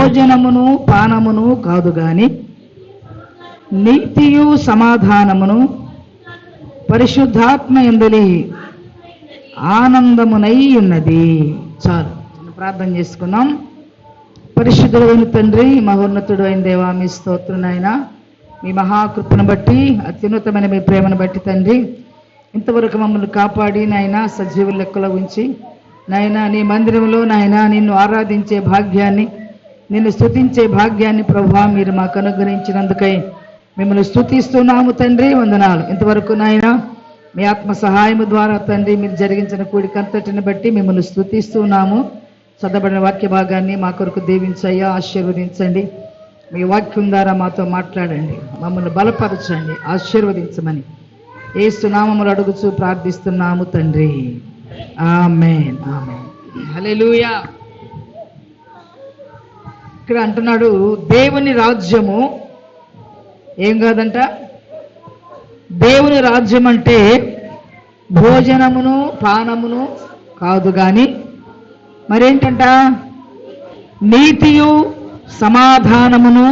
భోజనమును పానమును కాదు గాని నీతియు సమాధానమును పరిశుద్ధాత్మ యందలి ఆనందమునై ఉన్నది. చాలు, ప్రార్థన చేసుకున్నాం. పరిశుద్ధుడైన తండ్రి, మహోన్నతుడు అయిన దేవా, మీ స్తోత్రం నాయన. మీ మహాకృపను బట్టి, అత్యున్నతమైన మీ ప్రేమను బట్టి తండ్రి, ఇంతవరకు మమ్మల్ని కాపాడి నాయన సజీవుల లెక్కలో ఉంచి నాయన నీ మందిరంలో నాయన నిన్ను ఆరాధించే భాగ్యాన్ని, నిన్ను స్తుతించే భాగ్యాన్ని ప్రభువా మీరు మాకు అనుగ్రహించినందుకై మిమ్మల్ని స్తుతిస్తున్నాము తండ్రి. వందనాలు. ఇంతవరకు నాయన మీ ఆత్మ సహాయము ద్వారా తండ్రి మీరు జరిగించిన కూడికంతటిని బట్టి మిమ్మల్ని స్తుతిస్తున్నాము. చదవబడిన వాక్య భాగాన్ని మా కొరకు దీవించయ్యా, ఆశీర్వదించండి. మీ వాక్యం ద్వారా మాతో మాట్లాడండి, మమ్మల్ని బలపరచండి, ఆశీర్వదించమని యేసు నామములో అడుగుచూ ప్రార్థిస్తున్నాము తండ్రి. ఆమేన్, ఆమేన్, హల్లెలూయా. ఇక్కడ అంటున్నాడు, దేవుని రాజ్యము ఏం కాదంట. దేవుని రాజ్యం అంటే భోజనమును పానమును కాదు గాని మరేంటంట, నీతియు సమాధానమును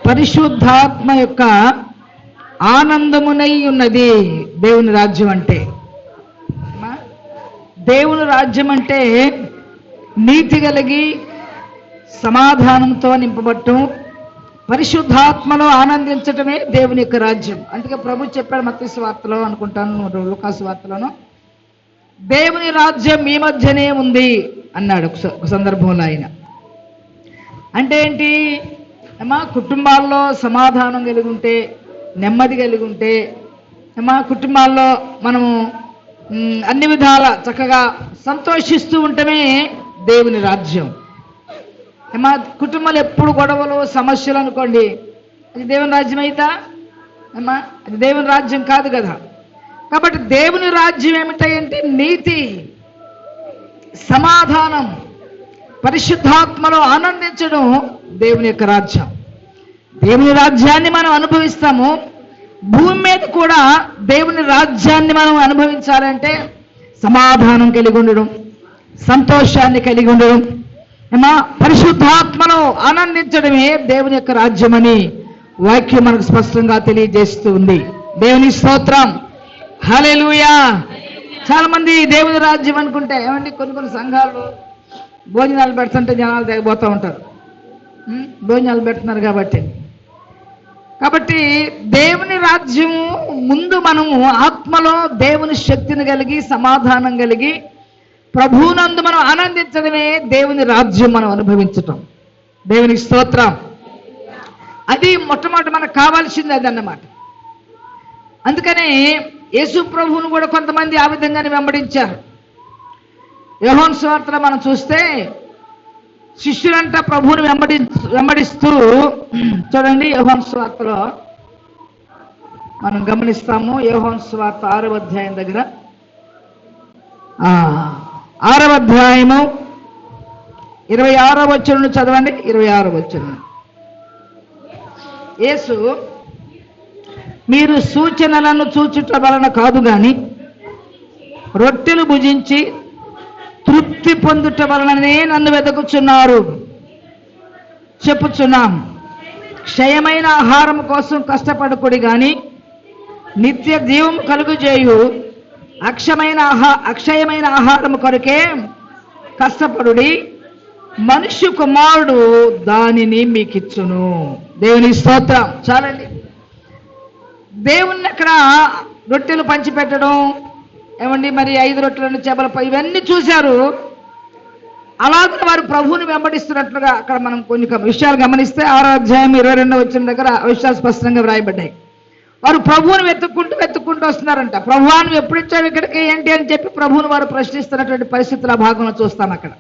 పరిశుద్ధాత్మ యొక్క ఆనందమునై ఉన్నది. దేవుని రాజ్యం అంటే, దేవుని రాజ్యం అంటే నీతి కలిగి సమాధానంతో నింపబట్టం, పరిశుద్ధాత్మలో ఆనందించటమే దేవుని యొక్క రాజ్యం. అందుకే ప్రభు చెప్పాడు మత్తయి సువార్తలో, అనుకుంటాను లూకాసు వార్తలోనో, దేవుని రాజ్యం మీ మధ్యనే ఉంది అన్నాడు ఒక సందర్భంలో ఆయన. అంటే ఏంటి అమ్మా, కుటుంబాల్లో సమాధానం కలిగి ఉంటే, నెమ్మది కలిగి ఉంటే, అమ్మా కుటుంబాల్లో మనము అన్ని విధాల చక్కగా సంతోషిస్తూ ఉండటమే దేవుని రాజ్యం. అమ్మా కుటుంబాలు ఎప్పుడు గొడవలు సమస్యలు అనుకోండి, అది దేవుని రాజ్యం అయితా అమ్మా? అది దేవుని రాజ్యం కాదు కదా. కాబట్టి దేవుని రాజ్యం ఏమిటంటే నీతి, సమాధానం, పరిశుద్ధాత్మలో ఆనందించడం దేవుని యొక్క రాజ్యం. దేవుని రాజ్యాన్ని మనం అనుభవిస్తాము. భూమి మీద కూడా దేవుని రాజ్యాన్ని మనం అనుభవించాలంటే సమాధానం కలిగి ఉండడం, సంతోషాన్ని కలిగి ఉండడం, పరిశుద్ధాత్మలో ఆనందించడమే దేవుని యొక్క రాజ్యమని వాక్యం మనకు స్పష్టంగా తెలియజేస్తూ ఉంది. దేవుని స్తోత్రం, హల్లెలూయా. చాలా మంది దేవుని రాజ్యం అనుకుంటే ఏమండి, కొన్ని సంఘాలు భోజనాలు పెడుతుంటే జనాలు తెగబోతూ ఉంటారు. భోజనాలు పెడుతున్నారు కాబట్టి దేవుని రాజ్యము ముందు మనము ఆత్మలో దేవుని శక్తిని కలిగి సమాధానం కలిగి ప్రభువునందు మనం ఆనందించడమే దేవుని రాజ్యం మనం అనుభవించటం. దేవునికి స్తోత్రం. అది మొట్టమొదటి మనకు కావాల్సింది అదన్నమాట. అందుకనే యేసు ప్రభువును కూడా కొంతమంది ఆ విధంగానే వెంబడించారు. యోహాను సువార్తలో మనం చూస్తే శిష్యులంట ప్రభువుని వెంబడిస్తూ చూడండి. యోహాను సువార్తలో మనం గమనిస్తాము. యోహాను సువార్త 6వ అధ్యాయం దగ్గర 6వ అధ్యాయము 26వ వచనం చదవండి. 26వ వచనం, యేసు మీరు సూచనలను చూచుట వలన కాదు గాని రొట్టెలు భుజించి తృప్తి పొందుట వలననే నన్ను వెతుకుచున్నారు చెప్పుచున్నాం. క్షయమైన ఆహారం కోసం కష్టపడకుడి గాని నిత్య జీవం కలుగుజేయు అక్షయమైన ఆహారం కొరకే కష్టపడుడి. మనుష్య కుమారుడు దానిని మీకిచ్చును. దేవుని స్తోత్రం. చాలండి. దేవుణ్ణి అక్కడ రొట్టెలు పంచిపెట్టడం ఏమండి, మరి 5 రొట్టెలను చేపలపై ఇవన్నీ చూశారు. అలాగే వారు ప్రభువుని వెంబడిస్తున్నట్లుగా అక్కడ మనం కొన్ని విషయాలు గమనిస్తే 6వ అధ్యాయం 22వ వచనం దగ్గర విషయాలు స్పష్టంగా వ్రాయబడ్డాయి. వారు ప్రభువుని వెతుక్కుంటూ వస్తున్నారంట. ప్రభువా నువ్వు ఎప్పుడు ఇచ్చావు ఇక్కడికి ఏంటి అని చెప్పి ప్రభువుని వారు ప్రశ్నిస్తున్నటువంటి పరిస్థితుల భాగంలో చూస్తాం అక్కడ.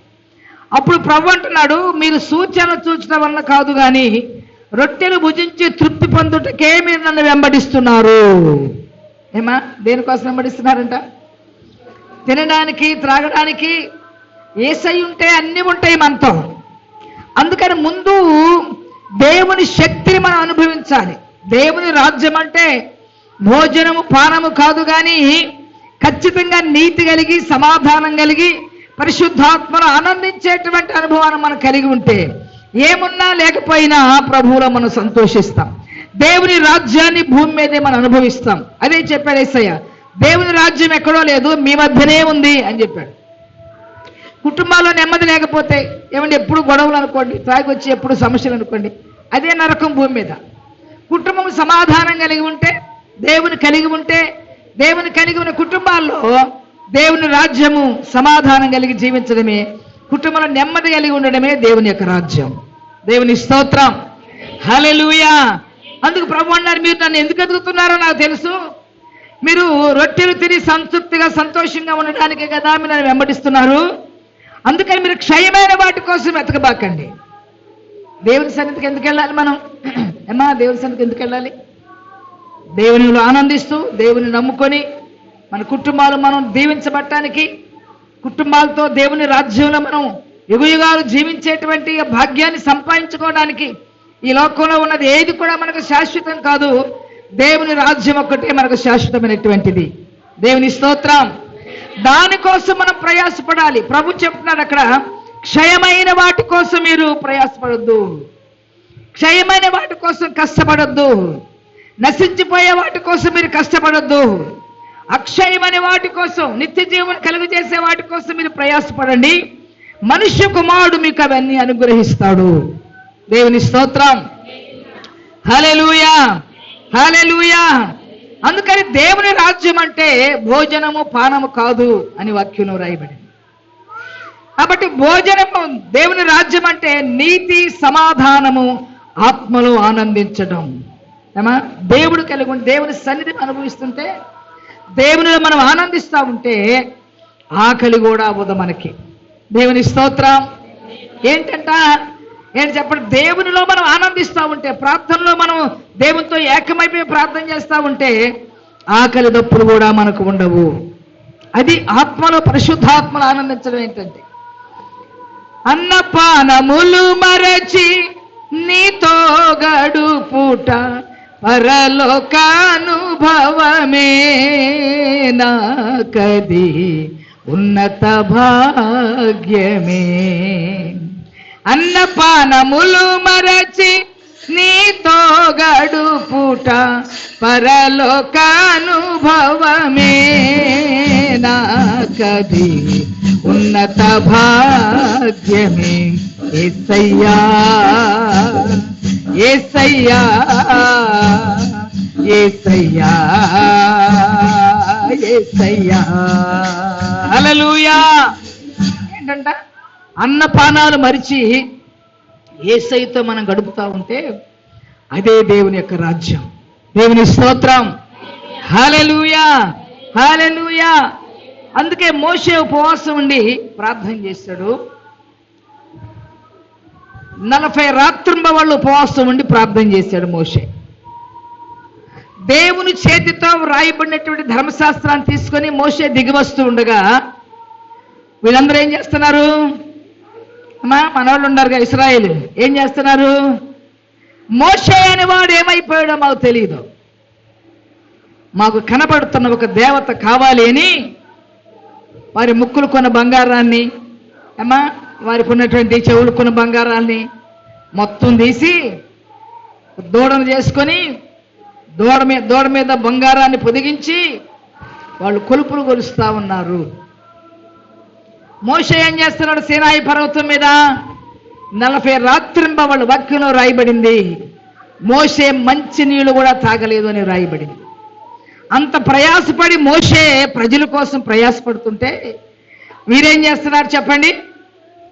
అప్పుడు ప్రభు అంటున్నాడు, మీరు సూచన చూచడం వలన కాదు కానీ రొట్టెలు భుజించి తృప్తి పొందుటకే మీరు నన్ను వెంబడిస్తున్నారు. ఏమా, దేనికోసం వెంబడిస్తున్నారంట? తినడానికి, త్రాగడానికి. యేసయ్య ఉంటే అన్నీ ఉంటాయి మనతో. అందుకని ముందు దేవుని శక్తిని మనం అనుభవించాలి. దేవుని రాజ్యం అంటే భోజనము పానము కాదు కానీ ఖచ్చితంగా నీతి కలిగి సమాధానం కలిగి పరిశుద్ధాత్మను ఆనందించేటువంటి అనుభవాన్ని మనం కలిగి ఉంటే ఏమున్నా లేకపోయినా ప్రభువులో మనం సంతోషిస్తాం. దేవుని రాజ్యాన్ని భూమి మీదే మనం అనుభవిస్తాం. అదే చెప్పాడు యేసయ్య. దేవుని రాజ్యం ఎక్కడో లేదు, మీ మధ్యనే ఉంది అని చెప్పాడు. కుటుంబాల్లో నెమ్మది లేకపోతే ఏమంటే ఎప్పుడు గొడవలు అనుకోండి, తాగొచ్చి ఎప్పుడు సమస్యలు అనుకోండి, అదే నరకం భూమి మీద. కుటుంబం సమాధానం కలిగి ఉంటే, దేవుని కలిగి ఉంటే, దేవుని కలిగి ఉన్న కుటుంబాల్లో దేవుని రాజ్యము సమాధానం కలిగి జీవించడమే, కుటుంబంలో నెమ్మది కలిగి ఉండడమే దేవుని యొక్క రాజ్యం. దేవుని స్తోత్రం, హల్లెలూయా. అందుకు ప్రభు అన్నారు, మీరు నన్ను ఎందుకు ఎదుగుతున్నారో నాకు తెలుసు. మీరు రొట్టెలు తిని సంతృప్తిగా సంతోషంగా ఉండడానికే కదా మీరు నన్ను వెంబడిస్తున్నారు. అందుకని మీరు క్షయమైన వాటి కోసం వెతకబాకండి. దేవుని సన్నిధికి ఎందుకు వెళ్ళాలి మనం? ఏమా దేవుని సన్నిధికి ఎందుకు వెళ్ళాలి? దేవునిలో ఆనందిస్తూ, దేవుని నమ్ముకొని మన కుటుంబాలు మనం దీవించబడటానికి, కుటుంబాలతో దేవుని రాజ్యంలో మనం యుగయుగాలు జీవించేటువంటి భాగ్యాన్ని సంపాదించుకోవడానికి. ఈ లోకంలో ఉన్నది ఏది కూడా మనకు శాశ్వతం కాదు. దేవుని రాజ్యం ఒక్కటే మనకు శాశ్వతమైనటువంటిది. దేవుని స్తోత్రం. దానికోసం మనం ప్రయాసపడాలి. ప్రభు చెప్తున్నాడు అక్కడ, క్షయమైన వాటి కోసం మీరు ప్రయాసపడొద్దు, క్షయమైన వాటి కోసం కష్టపడొద్దు, నశించిపోయే వాటి కోసం మీరు కష్టపడొద్దు, అక్షయమైన వాటి కోసం, నిత్య జీవనం కలుగజేసే వాటి కోసం మీరు ప్రయాసపడండి. మనుష్య కుమారుడు మీకు అవన్నీ అనుగ్రహిస్తాడు. దేవుని స్తోత్రం, హల్లెలూయా, హల్లెలూయా. అందుకని దేవుని రాజ్యం అంటే భోజనము పానము కాదు అని వాక్యంలో రాయబడింది. కాబట్టి భోజనము, దేవుని రాజ్యం అంటే నీతి, సమాధానము, ఆత్మలో ఆనందించడం. ఏమా దేవుడు కలిగి ఉండి దేవుని సన్నిధిని అనుభవిస్తుంటే, దేవునిలో మనం ఆనందిస్తూ ఉంటే ఆకలి కూడా అవ్వదు మనకి. దేవుని స్తోత్రం. ఏంటంట ఏంటి చెప్పండి? దేవునిలో మనం ఆనందిస్తూ ఉంటే, ప్రార్థనలో మనం దేవునితో ఏకమైపోయి ప్రార్థన చేస్తూ ఉంటే ఆకలి దప్పులు కూడా మనకు ఉండవు. అది ఆత్మలో, పరిశుద్ధాత్మలో ఆనందించడం. ఏంటంటే అన్నపానములు మరచి నీతో గడుపుట పరలోకానుభవమే నాకది ఉన్నత భాగ్యమే. అన్నపానములు మరచి నీతో గడుపుట పరలోకానుభవమే నాకది ఉన్నత భాగ్యమే. యేసయ్యా, యేసయ్యా, యేసయ్యా, యేసయ్యా, హల్లెలూయా. ఏంటంట? అన్నపానాలు మరిచి యేసయ్యతో మనం గడుపుతా ఉంటే అదే దేవుని యొక్క రాజ్యం. దేవుని స్తోత్రం, హల్లెలూయా, హల్లెలూయా. అందుకే మోషే ఉపవాసం ఉండి ప్రార్థన చేశాడు. 40 రాత్రింబవళ్ళు ఉపవాసం ఉండి ప్రార్థన చేశాడు మోషే. దేవుని చేతితో రాయబడినటువంటి ధర్మశాస్త్రాన్ని తీసుకొని మోషే దిగి వస్తూ ఉండగా వీళ్ళందరూ ఏం చేస్తున్నారు? మనవాళ్ళు ఉన్నారుగా, ఇశ్రాయేలు ఏం చేస్తున్నారు? మోషే అనేవాడు ఏమైపోయాడో మాకు తెలియదు, మాకు కనబడుతున్న ఒక దేవత కావాలి అని వారి ముక్కులు కొన్న బంగారాన్ని, వారికి ఉన్నటువంటి చెవులు కొన్న బంగారాన్ని మొత్తం తీసి దూడను చేసుకొని దూడ మీద బంగారాన్ని పొదిగించి వాళ్ళు కొలుపులు కొలుస్తూ ఉన్నారు. మోషే ఏం చేస్తున్నాడు? సీనాయి పర్వతం మీద 40 రాత్రింబవళ్ళు వాక్యంలో రాయబడింది. మోషే మంచి నీళ్లు కూడా తాగలేదు అని రాయబడింది. అంత ప్రయాసపడి మోషే ప్రజల కోసం ప్రయాసపడుతుంటే వీరేం చేస్తున్నారు చెప్పండి?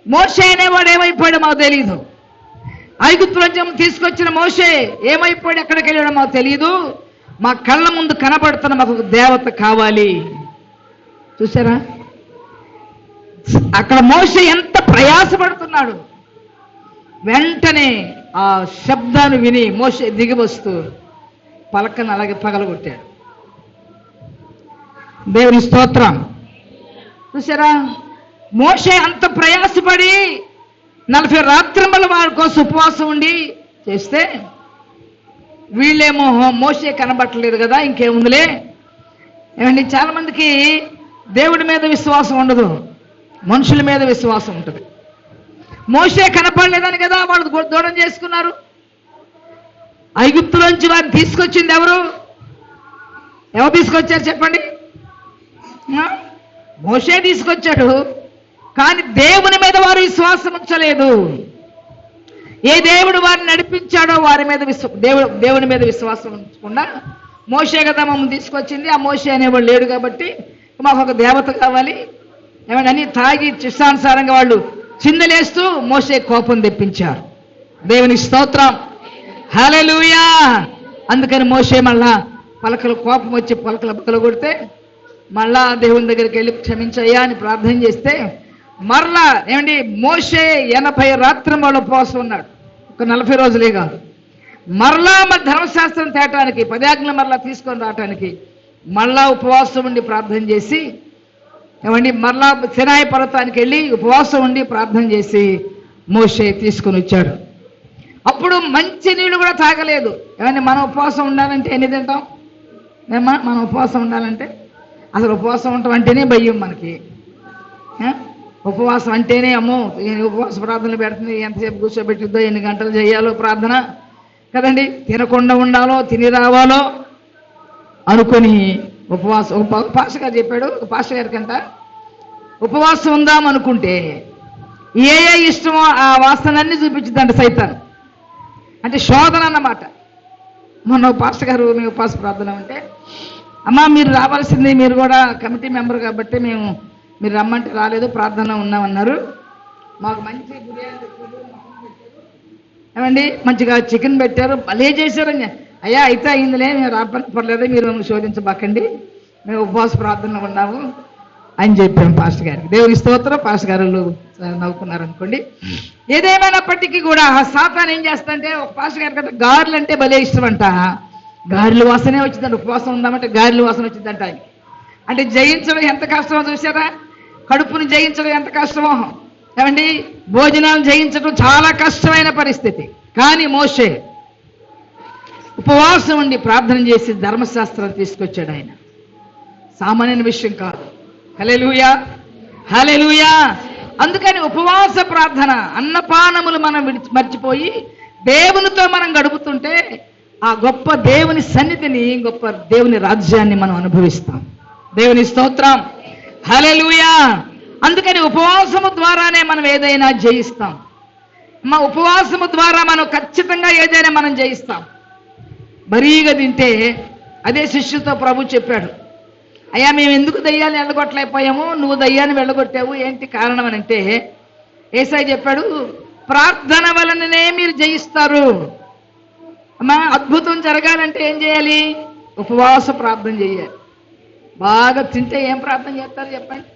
మోషే అనేవాడు ఏమైపోయాడో మాకు తెలియదు. ఐగుప్తు నుంచి తీసుకొచ్చిన మోషే ఏమైపోయాడు, ఎక్కడికి వెళ్ళాడో మాకు తెలియదు. మా కళ్ళ ముందు కనబడుతున్న మాకు దేవత కావాలి. చూసారా అక్కడ మోషే ఎంత ప్రయాసపడుతున్నాడు. వెంటనే ఆ శబ్దాన్ని విని మోషే దిగి వస్తూ పలకను అలాగే పగలగొట్టాడు. దేవుని స్తోత్రం. చూసారా మోషే అంత ప్రయాసపడి 40 రాత్రింబల వారి కోసం ఉపవాసం ఉండి చేస్తే వీళ్ళేమో మోషే కనబట్టలేదు కదా, ఇంకేముందిలే. ఏమండి, చాలా మందికి దేవుడి మీద విశ్వాసం ఉండదు, మనుషుల మీద విశ్వాసం ఉంటుంది. మోషే కనపడలేదని కదా వాళ్ళు దూరం చేసుకున్నారు? ఐగుప్తులోంచి వారిని తీసుకొచ్చింది ఎవరు? ఎవరు తీసుకొచ్చారు చెప్పండి? మోషే తీసుకొచ్చాడు. కానీ దేవుని మీద వారు విశ్వాసం ఉంచలేదు. ఏ దేవుడు వారిని నడిపించాడో వారి మీద దేవుని మీద విశ్వాసం ఉంచకుండా మోషే కదా మమ్మల్ని తీసుకొచ్చింది, ఆ మోషే అనేవాడు లేడు కాబట్టి మాకు ఒక దేవత కావాలి ఏమని అని తాగి చిష్టానుసారంగా వాళ్ళు చిందలేస్తూ మోషే కోపం తెప్పించారు. దేవుని స్తోత్రం, హల్లెలూయా. అందుకని మోషే మళ్ళా పలకలు కోపం వచ్చి పలకలు బక్కలు కొడితే మళ్ళా దేవుని దగ్గరికి వెళ్ళి క్షమించయ్యా అని ప్రార్థన చేస్తే మరలా ఏమండి మోషే 80 రాత్రులు ఉపవాసం ఉన్నాడు. ఒక 40 రోజులే కాదు. మరలా ధర్మశాస్త్రం తేటానికి 10 ఆజ్ఞలు మరలా తీసుకొని రావటానికి మళ్ళా ఉపవాసం ఉండి ప్రార్థన చేసి ఏమండి మరలా సినాయి పర్వతానికి వెళ్ళి ఉపవాసం ఉండి ప్రార్థన చేసి మోషే తీసుకుని వచ్చాడు. అప్పుడు మంచి నీళ్ళు కూడా తాగలేదు. ఏమండి మనం ఉపవాసం ఉండాలంటే ఎన్ని తింటాం? మనం ఉపవాసం ఉండాలంటే అసలు ఉపవాసం ఉండటం అంటేనే భయం మనకి. ఉపవాసం అంటేనే అమ్మో ఉపవాస ప్రార్థనలు పెడుతుంది, ఎంతసేపు కూర్చోబెట్టిద్దో, ఎన్ని గంటలు చేయాలో ప్రార్థన కదండి, తినకుండా ఉండాలో తిని రావాలో అనుకొని ఉపవాసం. పాస్టర్ గారు చెప్పాడు, పాస్టర్ గారి కంట ఉపవాసం ఉందాం అనుకుంటే ఏ ఇష్టమో ఆ వాసనలన్నీ చూపించిందంట సైతాన్. అంటే శోధన అన్నమాట. మొన్న పాస్టర్ గారు మేము ఉపవాస ప్రార్థన అంటే అమ్మా మీరు రావాల్సింది, మీరు కూడా కమిటీ మెంబర్ కాబట్టి మీరు రమ్మంటే రాలేదు, ప్రార్థన ఉన్నామన్నారు. మాకు మంచి బిర్యానీ పెట్టారు, ఏమండి మంచిగా చికెన్ పెట్టారు, భలే చేశారని. అయ్యా అయితే అయిందిలే, మేము రాపర్లేదు, మీరు మమ్మల్ని శోధించబాకండి, మేము ఉపవాస ప్రార్థనలో ఉన్నాము అని చెప్పాం పాస్టర్ గారికి. దేవుని స్తోత్రం. పాస్టర్ గారు నవ్వుకున్నారు అనుకోండి. ఏదేమైనప్పటికీ కూడా సాతాన్ ఏం చేస్తాడంటే, ఒక పాస్టర్ గారి కంటే గారెలు అంటే భలే ఇష్టం అంట. గారెలు వాసనే వచ్చిందంట. ఉపవాసం ఉందామంటే గారెలు వాసన వచ్చిందంట. అంటే జయించడం ఎంత కష్టమో చూసారా? కడుపుని జయించడం ఎంత కష్టమో ఏమండి, భోజనాలు జయించడం చాలా కష్టమైన పరిస్థితి. కానీ మోషే ఉపవాసం ఉండి ప్రార్థన చేసి ధర్మశాస్త్రం తీసుకొచ్చాడు. ఆయన సామాన్య విషయం కాదు. హల్లెలూయా, హల్లెలూయా. అందుకని ఉపవాస ప్రార్థన, అన్నపానములు మనం మర్చిపోయి దేవునితో మనం గడుపుతుంటే ఆ గొప్ప దేవుని సన్నిధిని, గొప్ప దేవుని రాజ్యాన్ని మనం అనుభవిస్తాం. దేవుని స్తోత్రం, హల్లెలూయా. అందుకని ఉపవాసము ద్వారానే మనం ఏదైనా జయిస్తాం. మా ఉపవాసము ద్వారా మనం ఖచ్చితంగా ఏదైనా మనం జయిస్తాం. బరీగా తింటే అదే శిష్యులతో ప్రభు చెప్పాడు, అయ్యా మేము ఎందుకు దయ్యాన్ని వెళ్ళగొట్టలేకపోయాము, నువ్వు దయ్యాన్ని వెళ్ళగొట్టావు, ఏంటి కారణం అని అంటే యేసయ్య చెప్పాడు, ప్రార్థన వలననే మీరు జయిస్తారు. అమ్మా అద్భుతం జరగాలంటే ఏం చేయాలి? ఉపవాస ప్రార్థన చేయాలి. బాగా తింటే ఏం ప్రార్థన చేస్తారు చెప్పండి?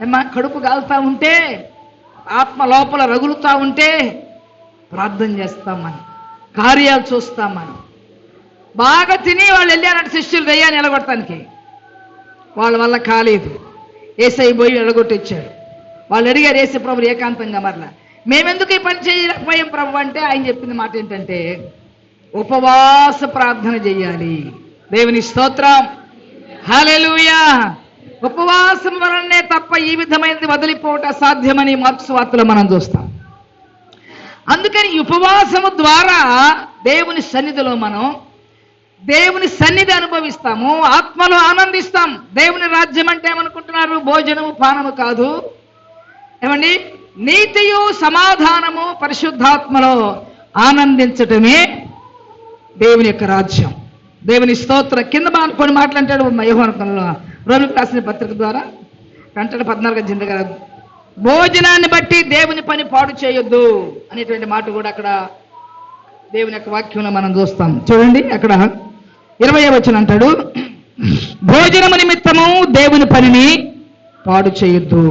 ఏమ్మా కడుపు కాలుతూ ఉంటే, ఆత్మ లోపల రగులుతూ ఉంటే ప్రార్థన చేస్తాం, మనం కార్యాలు చూస్తాం. మనం బాగా తిని వాళ్ళు వెళ్ళారంటే శిష్యులు దయ్యాన్ని ఎలగొట్టడానికి, వాళ్ళ వల్ల కాలేదు. యేసయ్య పోయి ఎలగొట్టిచ్చాడు. వాళ్ళు అడిగారు యేసు ప్రభు ఏకాంతంగా, మరలా మేమెందుకు ఈ పని చేయలేకపోయాం ప్రభు అంటే ఆయన చెప్పిన మాట ఏంటంటే ఉపవాస ప్రార్థన చేయాలి. దేవుని స్తోత్రం, హల్లెలూయా. ఉపవాసం వలనే తప్ప ఈ విధమైనది వదిలిపోవటం సాధ్యమని మార్క్స్ వార్తలో మనం చూస్తాం. అందుకని ఉపవాసము ద్వారా దేవుని సన్నిధిలో మనం దేవుని సన్నిధి అనుభవిస్తాము, ఆత్మలో ఆనందిస్తాం. దేవుని రాజ్యం అంటే ఏమనుకుంటున్నారు? భోజనము పానము కాదు. ఏమండి, నీతియు సమాధానము పరిశుద్ధాత్మలో ఆనందించటమే దేవుని యొక్క రాజ్యం. దేవుని స్తోత్ర. కింద కొన్ని మాటలు అంటాడు యోహాను రోమిలకు రాసిన పత్రిక ద్వారా అంటాడు 14 భోజనాన్ని బట్టి దేవుని పని పాడు చేయొద్దు అనేటువంటి మాట కూడా అక్కడ దేవుని యొక్క వాక్యంలో మనం చూస్తాం. చూడండి అక్కడ 20వ వచనం అంటాడు, భోజనము నిమిత్తము దేవుని పనిని పాడు చేయొద్దు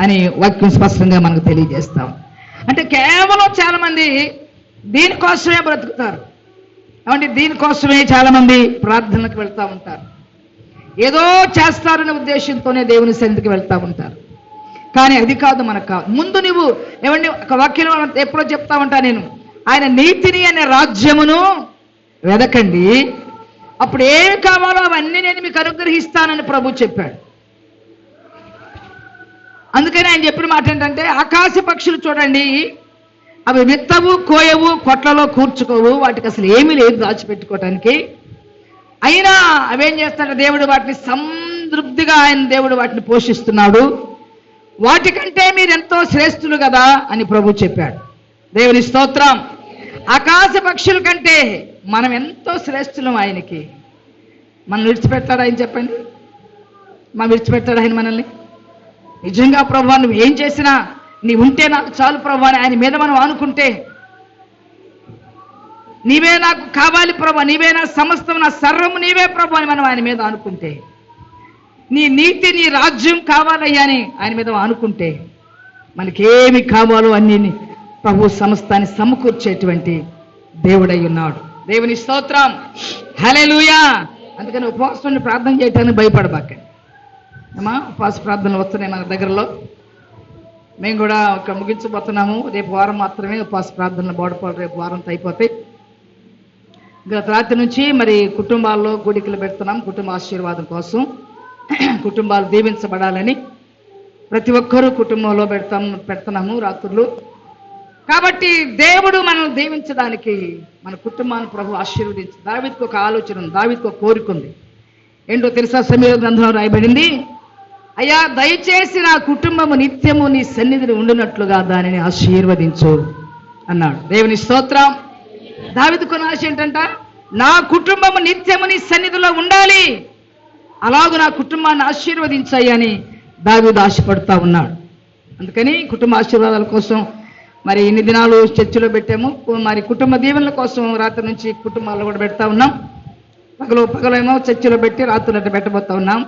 అని వాక్యం స్పష్టంగా మనకు తెలియజేస్తాం. అంటే కేవలం చాలా మంది దీనికోసమే బ్రతుకుతారు. ఏమంటే దీనికోసమే చాలా మంది ప్రార్థనలకు వెళ్తూ ఉంటారు. ఏదో చేస్తారనే ఉద్దేశంతోనే దేవుని సన్నిధికి వెళ్తూ ఉంటారు. కానీ అది కాదు, మనకు కాదు. ముందు నువ్వు ఏమండి ఒక వాక్యం ఎప్పుడో చెప్తా ఉంటా నేను, ఆయన నీతిని అనే రాజ్యమును వెదకండి, అప్పుడు ఏం కావాలో అవన్నీ నేను మీకు అనుగ్రహిస్తానని ప్రభు చెప్పాడు. అందుకని ఆయన చెప్పిన మాట ఏంటంటే, ఆకాశ పక్షులు చూడండి అవి విత్తవు, కోయవు, కొట్లలో కూర్చుకోవు, వాటికి అసలు ఏమీ లేదు దాచిపెట్టుకోవటానికి. అయినా అవేం చేస్తాడు దేవుడు, వాటిని సంతృప్తిగా దేవుడు వాటిని పోషిస్తున్నాడు. వాటికంటే మీరెంతో శ్రేష్ఠులు కదా అని ప్రభు చెప్పాడు. దేవుని స్తోత్రం. ఆకాశ పక్షుల కంటే మనం ఎంతో శ్రేష్ఠులం ఆయనకి. మనం విడిచిపెడతాడు ఆయన? చెప్పండి, మనం విడిచిపెడతాడు ఆయన మనల్ని? నిజంగా ప్రభు నువ్వు ఏం చేసినా నీ ఉంటే నాకు చాలు ప్రభు అని ఆయన మీద మనం అనుకుంటే, నీవే నాకు కావాలి ప్రభు, నీవే నా సమస్తం, నా సర్వము నీవే ప్రభు అని మనం ఆయన మీద అనుకుంటే, నీ నీతి నీ రాజ్యం కావాలయ్యా అని ఆయన మీద అనుకుంటే, మనకేమి కావాలో అన్ని ప్రభు సమస్తాన్ని సమకూర్చేటువంటి దేవుడై ఉన్నాడు. దేవుని స్తోత్రం. హల్లెలూయా. అందుకని ఉపవాసం ప్రార్థన చేయటానికి భయపడబాకండి అమ్మా. ఉపవాస ప్రార్థనలు వస్తున్నాయి మన దగ్గరలో. మేము కూడా ఒక ముగించబోతున్నాము. రేపు వారం మాత్రమే ఉపవాస ప్రార్థనలు బోడపాలు, రేపు వారంతో అయిపోతాయి. గత రాత్రి నుంచి మరి కుటుంబాల్లో కూడికలు పెడుతున్నాం, కుటుంబ ఆశీర్వాదం కోసం, కుటుంబాలు దీవించబడాలని ప్రతి ఒక్కరూ కుటుంబంలో పెడుతున్నాము రాత్రులు. కాబట్టి దేవుడు మనం దీవించడానికి మన కుటుంబాన్ని ప్రభు ఆశీర్వదించి, దావీదుకు ఒక ఆలోచన ఉంది, దావీదుకు ఒక కోరిక ఉంది. ఏంటో తెలుసా? సమూయేలు గ్రంథంలో రాయబడింది, అయ్యా దయచేసి నా కుటుంబము నిత్యము నీ సన్నిధిని ఉండునట్లుగా దానిని ఆశీర్వదించు అన్నాడు. దేవుని స్తోత్రం. దావీదుకున్న ఆశ ఏంటంట? నా కుటుంబము నిత్యము నీ సన్నిధిలో ఉండాలి, అలాగూ నా కుటుంబాన్ని ఆశీర్వదించాయని దావీదు ఆశపడుతూ ఉన్నాడు. అందుకని కుటుంబ ఆశీర్వాదాల కోసం మరి ఇన్ని దినాలు చర్చిలో పెట్టాము. మరి కుటుంబ దీవెనల కోసం రాత్రి నుంచి కుటుంబాల్లో కూడా పెడతా ఉన్నాం. పగలేమో చర్చిలో పెట్టి రాత్రులు అట్లా పెట్టబోతా ఉన్నాం.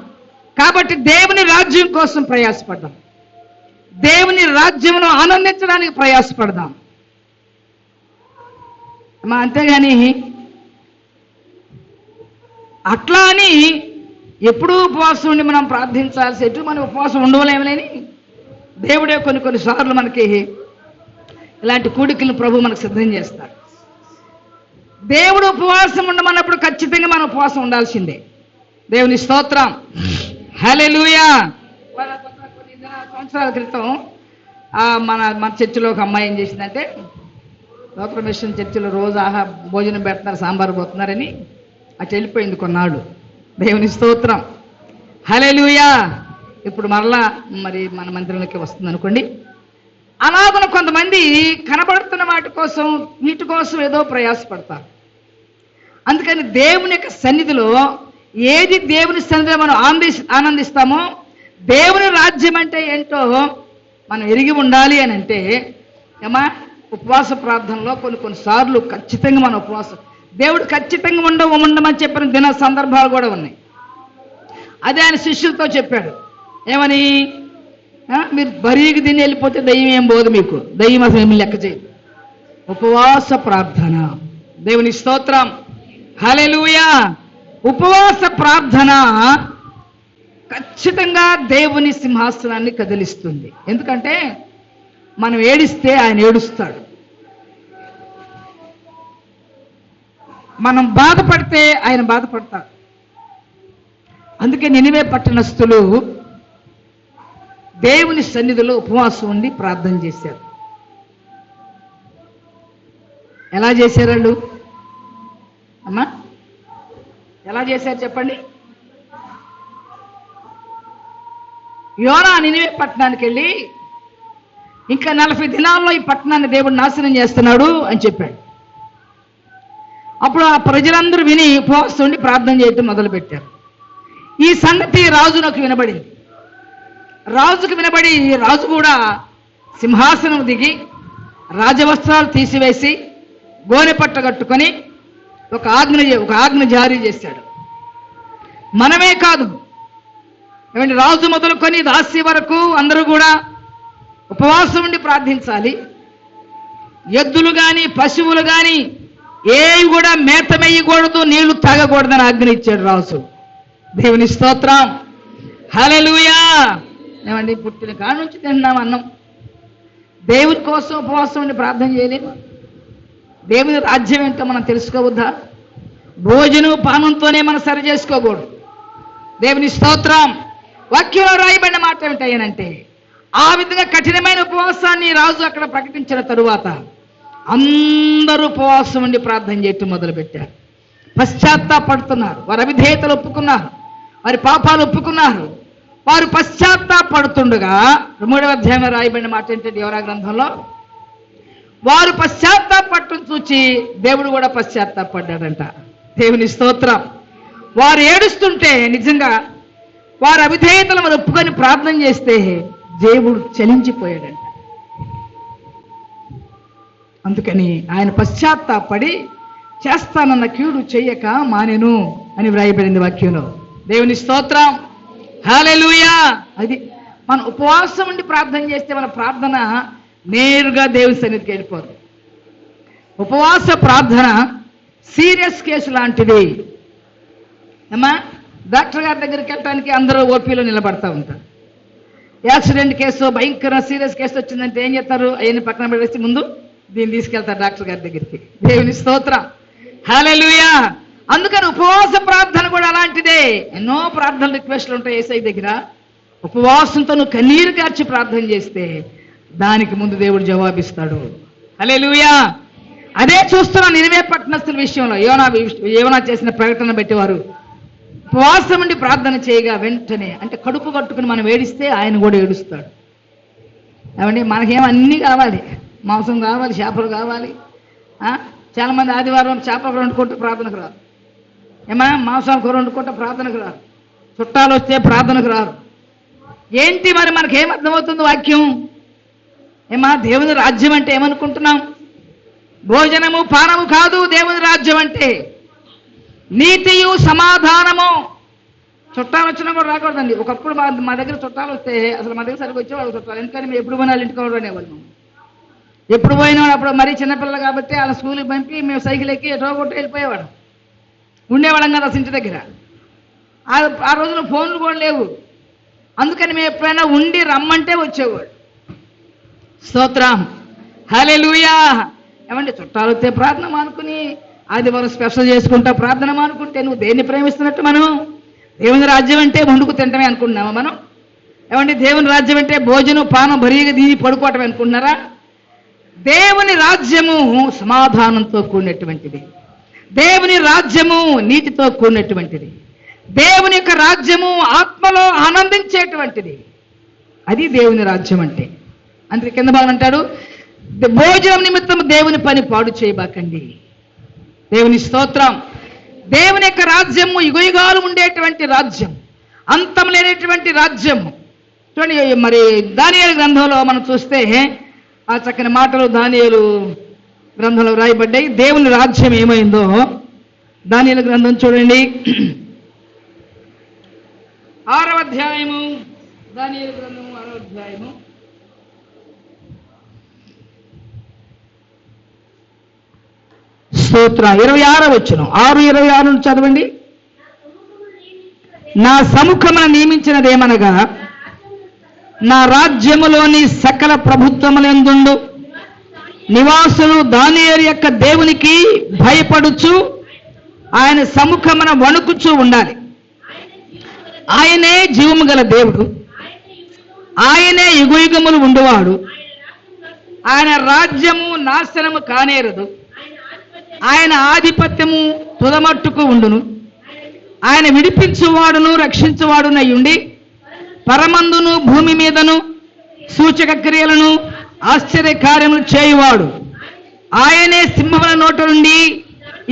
కాబట్టి దేవుని రాజ్యం కోసం ప్రయాసపడదాం, దేవుని రాజ్యంలో ఆనందించడానికి ప్రయాసపడదాం అమ్మా. అంతేగాని అట్లా అని ఎప్పుడూ ఉపవాసం ఉండి మనం ప్రార్థించాల్సి, ఎటు మనం ఉపవాసం ఉండవలేమని దేవుడే కొన్ని సార్లు మనకి ఇలాంటి కూడికలను ప్రభు మనకు సిద్ధం చేస్తాడు. దేవుడు ఉపవాసం ఉండమన్నప్పుడు ఖచ్చితంగా మనం ఉపవాసం ఉండాల్సిందే. దేవుని స్తోత్రం. హల్లెలూయా. కొన్ని సంవత్సరాల క్రితం మన చర్చిలో ఒక అమ్మాయి ఏం చేసిందంటే, లోకల్ మిషన్ చర్చిలో రోజు భోజనం పెడుతున్నారు, సాంబార్ పోతున్నారని అటు వెళ్ళిపోయింది కొన్నాళ్ళు. దేవుని స్తోత్రం. హల్లెలూయా. ఇప్పుడు మరలా మరి మన మందిరంలోకి వస్తుంది అనుకోండి. అలాగున కొంతమంది కనబడుతున్న వాటి కోసం, వీటి కోసం ఏదో ప్రయాసపడతారు. అందుకని దేవుని యొక్క సన్నిధిలో ఏది దేవుని సన్నిధిలో మనం ఆనందిస్తామో, దేవుని రాజ్యం అంటే ఏంటో మనం ఎరిగి ఉండాలి అని అంటే ఏమా ఉపవాస ప్రార్థనలో కొన్నిసార్లు ఖచ్చితంగా మన ఉపవాసం, దేవుడు ఖచ్చితంగా ఉండమని చెప్పిన దిన సందర్భాలు కూడా ఉన్నాయి. అదే ఆయన శిష్యులతో చెప్పాడు. ఏమని? మీరు బరీకి తిని వెళ్ళిపోతే దయ్యం ఏం పోదు మీకు, దయ్యం అసలు ఏమి లెక్క చేయదు. ఉపవాస ప్రార్థన. దేవుని స్తోత్రం. హల్లెలూయా. ఉపవాస ప్రార్థన ఖచ్చితంగా దేవుని సింహాసనాన్ని కదిలిస్తుంది. ఎందుకంటే మనం ఏడిస్తే ఆయన ఏడుస్తాడు, మనం బాధపడితే ఆయన బాధపడతాడు. అందుకే నినివే పట్టణస్థులు దేవుని సన్నిధిలో ఉపవాసం ఉండి ప్రార్థన చేశారు. ఎలా చేశారు వాళ్ళు అమ్మా? ఎలా చేశారు చెప్పండి? యోనా నినివే పట్టణానికి వెళ్ళి ఇంకా 40 దినాల్లో ఈ పట్టణాన్ని దేవుడు నాశనం చేస్తున్నాడు అని చెప్పాడు. అప్పుడు ఆ ప్రజలందరూ విని ఉపవాసం ఉండి ప్రార్థన చేయటం మొదలుపెట్టారు. ఈ సంగతి రాజునకు వినబడింది. రాజుకు వినబడి రాజు కూడా సింహాసనం దిగి రాజవస్త్రాలు తీసివేసి గోనె పట్ట కట్టుకొని ఒక ఆజ్ఞ జారీ చేశాడు. మనమే కాదు, ఏమంటే రాజు మొదలుకొని దాసి వరకు అందరూ కూడా ఉపవాసం ఉండి ప్రార్థించాలి. ఎద్దులు కానీ పశువులు కానీ ఏవి కూడా మేత మేయకూడదు, నీళ్లు తాగకూడదని ఆజ్ఞ ఇచ్చాడు రాజు. దేవుని స్తోత్రం. హల్లెలూయా. ఏమండి పుట్టిన కాడ నుంచి తింటున్నాం అన్నం. దేవుని కోసం ఉపవాసం ఉండి ప్రార్థన చేయలేము? దేవుని రాజ్యం ఏంటో మనం తెలుసుకోవద్దా? భోజనం పానంతోనే మనం సరి చేసుకోకూడదు. దేవుని స్తోత్రం. వాక్యంలో రాయబడిన మాట ఏమిటంటే, ఆ విధంగా కఠినమైన ఉపవాసాన్ని రాజు అక్కడ ప్రకటించిన తరువాత అందరూ ఉపవాసం ఉండి ప్రార్థన చేయటం మొదలుపెట్టారు. పశ్చాత్తాపడుతున్నారు. వారి అవిధేయతలు ఒప్పుకున్నారు, వారి పాపాలు ఒప్పుకున్నారు. వారు పశ్చాత్తాపడుతుండగా 3వ అధ్యాయంలో రాయబడిన మాట ఏంటంటే యోనా గ్రంథంలో, వారు పశ్చాత్తాపడటం చూచి దేవుడు కూడా పశ్చాత్తాపడ్డాడంట. దేవుని స్తోత్రం. వారు ఏడుస్తుంటే నిజంగా వారి అవిధేయతలు వారు ఒప్పుకొని ప్రార్థన చేస్తే దేవుడు చలించిపోయాడంట. అందుకని ఆయన పశ్చాత్తాపడి చేస్తానన్న కీడు చెయ్యక మానెను అని వ్రాయబడింది వాక్యంలో. దేవుని స్తోత్రం. హల్లెలూయా. అది మన ఉపవాసం ఉండి ప్రార్థన చేస్తే మన ప్రార్థన నేరుగా దేవుని సన్నిధికి వెళ్ళిపోదు. ఉపవాస ప్రార్థన సీరియస్ కేసు లాంటిది. అమ్మా, డాక్టర్ గారి దగ్గరికి వెళ్ళడానికి అందరూ ఓపీలో నిలబడతా ఉంటారు. యాక్సిడెంట్ కేసు, భయంకర సీరియస్ కేసు వచ్చిందంటే ఏం చేస్తారు? అవన్నీ పక్కన పెట్టేసి ముందు దీన్ని తీసుకెళ్తారు డాక్టర్ గారి దగ్గరికి. దేవుని స్తోత్రం. హల్లెలూయా. అందుకని ఉపవాస ప్రార్థన కూడా అలాంటిదే. ఎన్నో ప్రార్థన రిక్వెస్ట్లు ఉంటాయి యేసయ్య దగ్గర. ఉపవాసంతో నువ్వు కన్నీరు కార్చి ప్రార్థన చేస్తే దానికి ముందు దేవుడు జవాబిస్తాడు. హల్లెలూయా. అదే చూస్తున్నాం నినివే పట్టణస్థుల విషయంలో. యోనా చేసిన ప్రకటన బట్టి వారు ఉపవాసం ఉండి ప్రార్థన చేయగా వెంటనే, అంటే కడుపు కట్టుకుని మనం ఏడిస్తే ఆయన కూడా ఏడుస్తాడు. ఏమండి, మనకేం అన్నీ కావాలి. మాంసం కావాలి, చేపలు కావాలి. చాలామంది ఆదివారం చేపల కూర వండుకుంటే ప్రార్థనకు రారు. ఏమా, మాంసం కూర వండుకుంటే ప్రార్థనకు రారు. చుట్టాలు వస్తే ప్రార్థనకు రారు. ఏంటి మరి మనకేం అర్థమవుతుంది వాక్యం? ఏమా, దేవుని రాజ్యం అంటే ఏమనుకుంటున్నాం? భోజనము పానము కాదు దేవుని రాజ్యం అంటే. నీతియు సమాధానము. చుట్టాలు వచ్చినా కూడా రాకూడదండి. ఒకప్పుడు మా దగ్గర చుట్టాలు వస్తే అసలు మా దగ్గర సరిగ్గా వచ్చేవాళ్ళు చుట్టాలు. ఎందుకని మేము ఎప్పుడు పోయినా ఇంటికి అనేవాళ్ళు. ఎప్పుడు పోయినా అప్పుడు మరీ చిన్నపిల్లలు కాబట్టి వాళ్ళ స్కూల్కి పంపి మేము సైకిల్ ఎక్కి ఎటో కొట్టి వెళ్ళిపోయేవాడు. ఉండేవాళ్ళం కదా అసలు ఇంటి దగ్గర. ఆ రోజుల్లో ఫోన్లు కూడా లేవు. అందుకని మేము ఎప్పుడైనా ఉండి రమ్మంటే వచ్చేవాడు. స్తోత్రం. హల్లెలూయా. ఏమంటే చుట్టాలు వస్తే ప్రార్థన మానుకుని ఆదివారం స్పెషల్ చేసుకుంటా ప్రార్థన మానుకుంటే నువ్వు దేన్ని ప్రేమిస్తున్నట్టు? మనం దేవుని రాజ్యం అంటే వండుకు తింటమే అనుకుంటున్నామా మనం? ఏమంటే దేవుని రాజ్యం అంటే భోజనం పానం బరీగా దీని పడుకోవటం అనుకుంటున్నారా? దేవుని రాజ్యము సమాధానంతో కూడినటువంటిది. దేవుని రాజ్యము నీతితో కూడినటువంటిది. దేవుని యొక్క రాజ్యము ఆత్మలో ఆనందించేటువంటిది. అది దేవుని రాజ్యం అంటే. అందుకే కింద భాగం అంటాడు, భోజనం నిమిత్తం దేవుని పని పాడు చేయబాకండి. దేవుని స్తోత్రం. దేవుని యొక్క రాజ్యము యుగయుగాలు ఉండేటువంటి రాజ్యం, అంతం లేనటువంటి రాజ్యము. చూడండి, మరి దానియేలు గ్రంథంలో మనం చూస్తే ఆ చక్కని మాటలు దానియేలు గ్రంథంలో రాయబడ్డాయి. దేవుని రాజ్యం ఏమైందో దానియేలు గ్రంథం చూడండి, 6వ అధ్యాయము. దానియేలు గ్రంథము 6వ అధ్యాయము. స్తోత్రం. 26వ వచనం, 6:26 చదవండి. నా సముఖమున నియమించినదేమనగా నా రాజ్యములోని సకల ప్రభుత్వములందుండు నివాసులు దానియేలు యొక్క దేవునికి భయపడుచు ఆయన సముఖమున వణుకుచూ ఉండాలి. ఆయనే జీవము గల దేవుడు, ఆయనే యుగయుగములు ఉండువాడు. ఆయన రాజ్యము నాశనము కానేరదు, ఆయన ఆధిపత్యము తుదమట్టుకు ఉండును. ఆయన విడిపించువాడును రక్షించువాడునై ఉండి పరమందును భూమి మీదను సూచక క్రియలను ఆశ్చర్య కార్యములు చేయువాడు. ఆయనే సింహముల నోట నుండి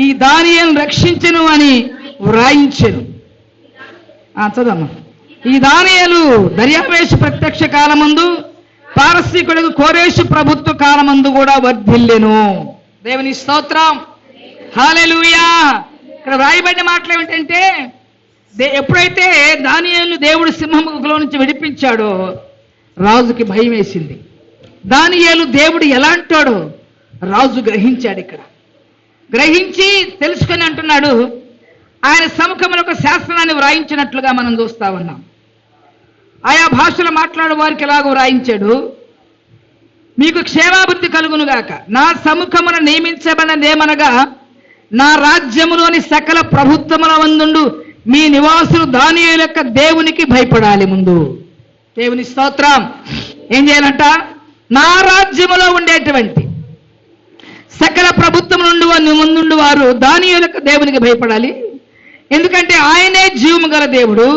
ఈ దానియేలును రక్షించెను అని వ్రాయించెను. చదవమ్మా. ఈ దానియేలు దర్యావేషు ప్రత్యక్ష కాలమందు పారసీకుడు కోరేషు ప్రభుత్వ కాలమందు కూడా వర్ధిల్లెను. దేవుని స్తోత్రం. హల్లెలూయా. ఇక్కడ వ్రాయబడిన మాటలు ఏమిటంటే, ఎప్పుడైతే దానియేలును దేవుడు సింహముఖంలో నుంచి విడిపించాడో రాజుకి భయం వేసింది. దానియేలు దేవుడు ఎలాంటాడో రాజు గ్రహించాడు. ఇక్కడ గ్రహించి తెలుసుకొని అంటున్నాడు, ఆయన సముఖంలో ఒక శాస్త్రాన్ని వ్రాయించినట్లుగా మనం చూస్తా ఉన్నాం. ఆయా భాషలు మాట్లాడే వారికి ఎలాగో వ్రాయించాడు, మీకు క్షేమాభివృద్ధి కలుగునుగాక. నా సముఖమున నియమించబడినదేమనగా నా రాజ్యములోని సకల ప్రభుత్వముల వందుండు మీ నివాసులు దానియేలు యొక్క దేవునికి భయపడాలి. ముందు దేవుని స్తోత్రం. ఏం చేయాలంట? నా రాజ్యములో ఉండేటువంటి ప్రభుత్వం నుండి ముందుండి వారు దానియేలుకు దేవునికి భయపడాలి. ఎందుకంటే ఆయనే జీవము గల దేవుడు,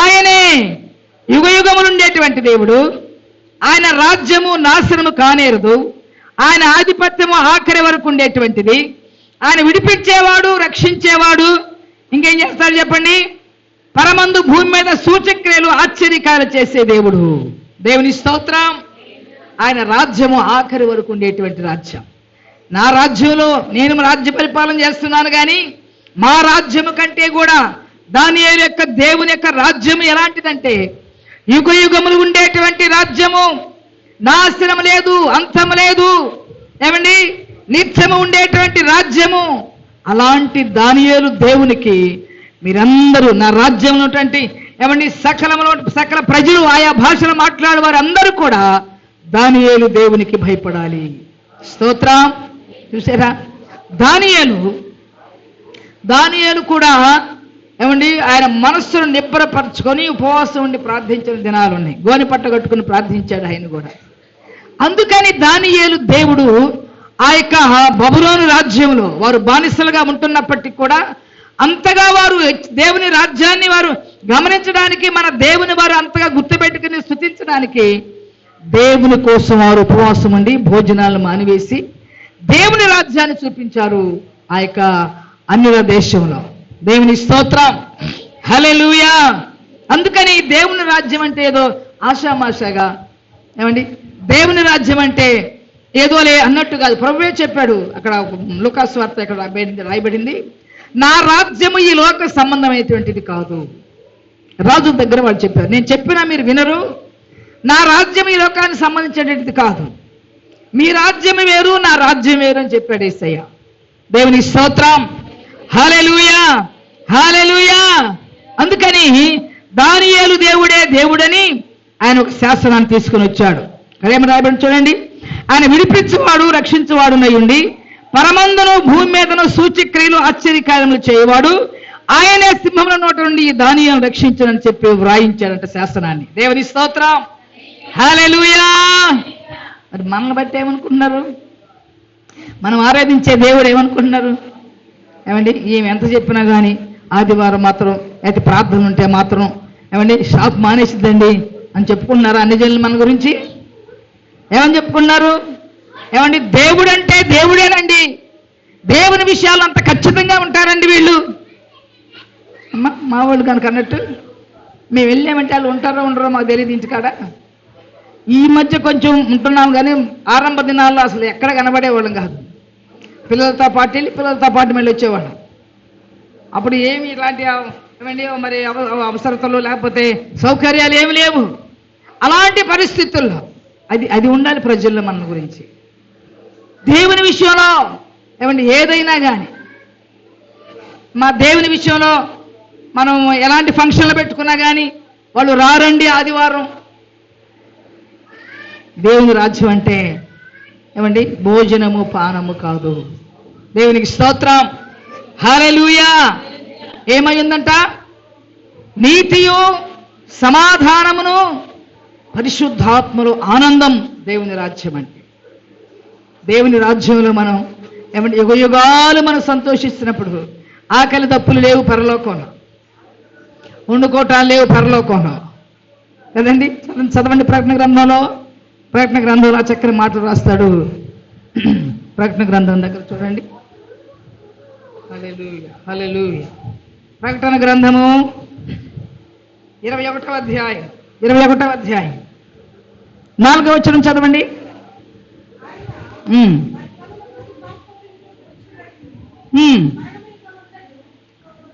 ఆయనే యుగయుగములు ఉండేటువంటి దేవుడు, ఆయన రాజ్యము నాశనము కానేరదు, ఆయన ఆధిపత్యము ఆఖరి వరకు ఉండేటువంటిది, ఆయన విడిపించేవాడు, రక్షించేవాడు. ఇంకేం చేస్తాడు చెప్పండి? పరమందు భూమి మీద సూచక్రియలు ఆశ్చర్యకాలు చేసే దేవుడు. దేవుని స్తోత్రం. ఆయన రాజ్యము ఆఖరి వరకు ఉండేటువంటి రాజ్యం. నా రాజ్యంలో నేను రాజ్య పరిపాలన చేస్తున్నాను, కానీ మా రాజ్యము కంటే కూడా దానియేలు యొక్క దేవుని యొక్క రాజ్యము ఎలాంటిదంటే యుగయుగములు ఉండేటువంటి రాజ్యము, నాశనం లేదు, అంతం లేదు, ఏమండి, నిత్యము ఉండేటువంటి రాజ్యము. అలాంటి దానియేలు దేవునికి మీరందరూ, నా రాజ్యంలో ఉన్నటువంటి ఏమండి సకల ప్రజలు, ఆయా భాషలు మాట్లాడే వారు అందరూ కూడా దానియేలు దేవునికి భయపడాలి. స్తోత్రం. చూసారా, దానియేలు కూడా ఏమండి ఆయన మనస్సును నిబ్బరపరచుకొని ఉపవాసం ఉండి ప్రార్థించిన దినాలు ఉన్నాయి. గోని పట్ట కట్టుకుని ప్రార్థించాడు ఆయన కూడా. అందుకని దానియేలు దేవుడు ఆ యొక్క బబులోను రాజ్యంలో వారు బానిసలుగా ఉంటున్నప్పటికీ కూడా అంతగా వారు దేవుని రాజ్యాన్ని వారు గమనించడానికి, మన దేవుని వారు అంతగా గుర్తుపెట్టుకుని స్తుతించడానికి దేవుని కోసం వారు ఉపవాసం ఉండి భోజనాలను మానివేసి దేవుని రాజ్యాన్ని చూపించారు ఆ యొక్క అన్యుల దేశంలో. దేవుని స్తోత్రం. హల్లెలూయా. అందుకని దేవుని రాజ్యం అంటే ఏదో ఆషామాషాగా, ఏమండి, దేవుని రాజ్యం అంటే ఏదోలే అన్నట్టు కాదు. ప్రభువే చెప్పాడు అక్కడ లూకాసు వార్త ఇక్కడ రాయబడింది, నా రాజ్యము ఈ లోక సంబంధమైనటువంటిది కాదు. రాజు దగ్గర వాళ్ళు చెప్పారు, నేను చెప్పినా మీరు వినరు, నా రాజ్యం ఈ లోకానికి సంబంధించినటువంటిది కాదు, మీ రాజ్యం వేరు, నా రాజ్యం వేరు అని చెప్పాడు యేసయ్య. దేవుని స్తోత్రం. హల్లెలూయా, హల్లెలూయా. అందుకని దానియేలు దేవుడని ఆయన ఒక శాసనాన్ని తీసుకుని వచ్చాడు. అదేమో రాయబడి చూడండి, ఆయన విడిపించువాడు, రక్షించువాడునై ఉండి పరమందును భూమి మీదను సూచక్రియలు ఆశ్చర్యకార్యములు చేయవాడు, ఆయనే సింహముల నోట నుండి దానియేలు రక్షించనని చెప్పి వ్రాయించాడంట శాసనాన్ని. దేవుని స్తోత్రం. హల్లెలూయా. మరి మనల్ని బట్టి ఏమనుకుంటున్నారు? మనం ఆరాధించే దేవుడు ఏమనుకుంటున్నారు? ఏమండి, ఈమె ఎంత చెప్పినా కానీ ఆదివారం మాత్రం అయితే ప్రార్థన ఉంటే మాత్రం ఏమండి షాప్ మానేసిద్దండి అని చెప్పుకున్నారా అన్ని జనులు మన గురించి? ఏమని చెప్పుకున్నారు? ఏమండి, దేవుడు అంటే దేవుడేనండి, దేవుని విషయాలు అంత ఖచ్చితంగా ఉంటారండి వీళ్ళు. అమ్మ, మా వాళ్ళు కనుక అన్నట్టు మేము వెళ్ళామంటే వాళ్ళు ఉంటారో ఉండరో మాకు తెలియదు ఇంటికాడ. ఈ మధ్య కొంచెం ఉంటున్నాం, కానీ ఆరంభ దినాల్లో అసలు ఎక్కడ కనబడేవాళ్ళం కాదు. పిల్లలతో పాటు వెళ్ళి పిల్లలతో పాటు మళ్ళీ వచ్చేవాళ్ళం. అప్పుడు ఏమి ఇలాంటి ఏమండి మరి అవసరతలు లేకపోతే సౌకర్యాలు ఏమి లేవు. అలాంటి పరిస్థితుల్లో అది ఉండాలి ప్రజల్లో మన గురించి. దేవుని విషయంలో ఏమండి ఏదైనా కానీ, మా దేవుని విషయంలో మనం ఎలాంటి ఫంక్షన్లు పెట్టుకున్నా కానీ వాళ్ళు రారండి ఆదివారం. దేవుని రాజ్యం అంటే ఏమండి భోజనము పానము కాదు. దేవునికి స్తోత్రం. హల్లెలూయా. ఏమైందంట? నీతియు సమాధానమును పరిశుద్ధాత్మలు ఆనందం దేవుని రాజ్యం అంటే. దేవుని రాజ్యంలో మనం ఏమంటే యుగయుగాలు మనం సంతోషిస్తున్నప్పుడు ఆకలి దప్పులు లేవు పరలోకంలో, వండుకోవటాలు లేవు పరలోకంలో కదండి. చదవండి ప్రకటన గ్రంథంలో చక్కని మాటలు రాస్తాడు. ప్రకటన గ్రంథం దగ్గర చూడండి. హల్లెలూయా, హల్లెలూయా. ప్రకటన గ్రంథము 21వ అధ్యాయం 4వ వచనం చదవండి.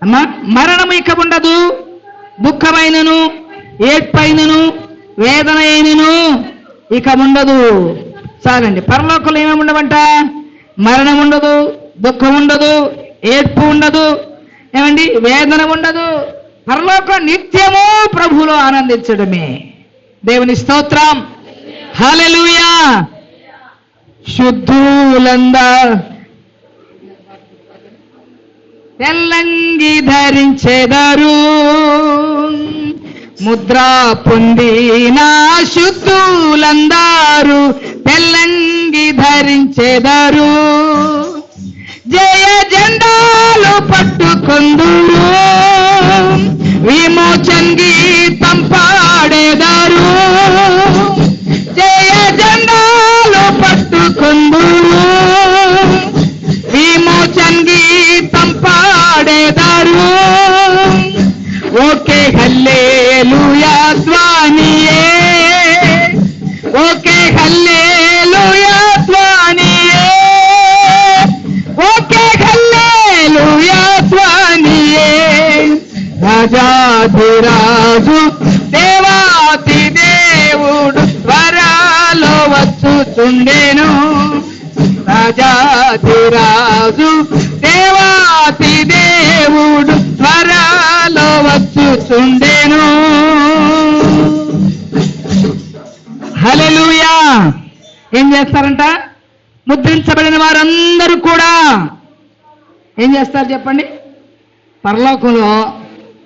అమ్మా, మరణము ఇక ఉండదు, దుఃఖమైనను ఏడ్పైనను వేదన అయినను ఇక ఉండదు. చాలండి. పరలోకంలో ఏమేమి ఉండవంట? మరణం ఉండదు, దుఃఖం ఉండదు, ఏడ్పు ఉండదు, ఏమండి వేదన ఉండదు. పరలోకం నిత్యము ప్రభువులో ఆనందించడమే. దేవుని స్తోత్రం. హల్లెలూయా. శుద్ధులందా తెల్లంగి ధరించెదరు, ముద్రా పొందిన శుద్ధులందారు తెల్లంగి ధరించెదరు. పట్టుకొందురు, విమోచన్ గీతం పాడేదారు, జయ జెండాలు పట్టుకొందురు, విమోచన్ గీతం పాడేదారు. ఓకే హల్లెలూయా ధ్వనియే, ఓకే హల్లెలూయా ధ్వనియే, ఓకే హల్లెలూయా ధ్వనియే. రాజాధిరాజు దేవాతి దేవుడు త్వరలో వచ్చుచుండెను, రాజాధిరాజు దేవాతి దేవుడు త్వరలో వచ్చుచుండెను. హల్లెలూయా. ఏం చేస్తారంట? ముద్రించబడిన వారందరూ కూడా ఏం చేస్తారు చెప్పండి? పరలోకంలో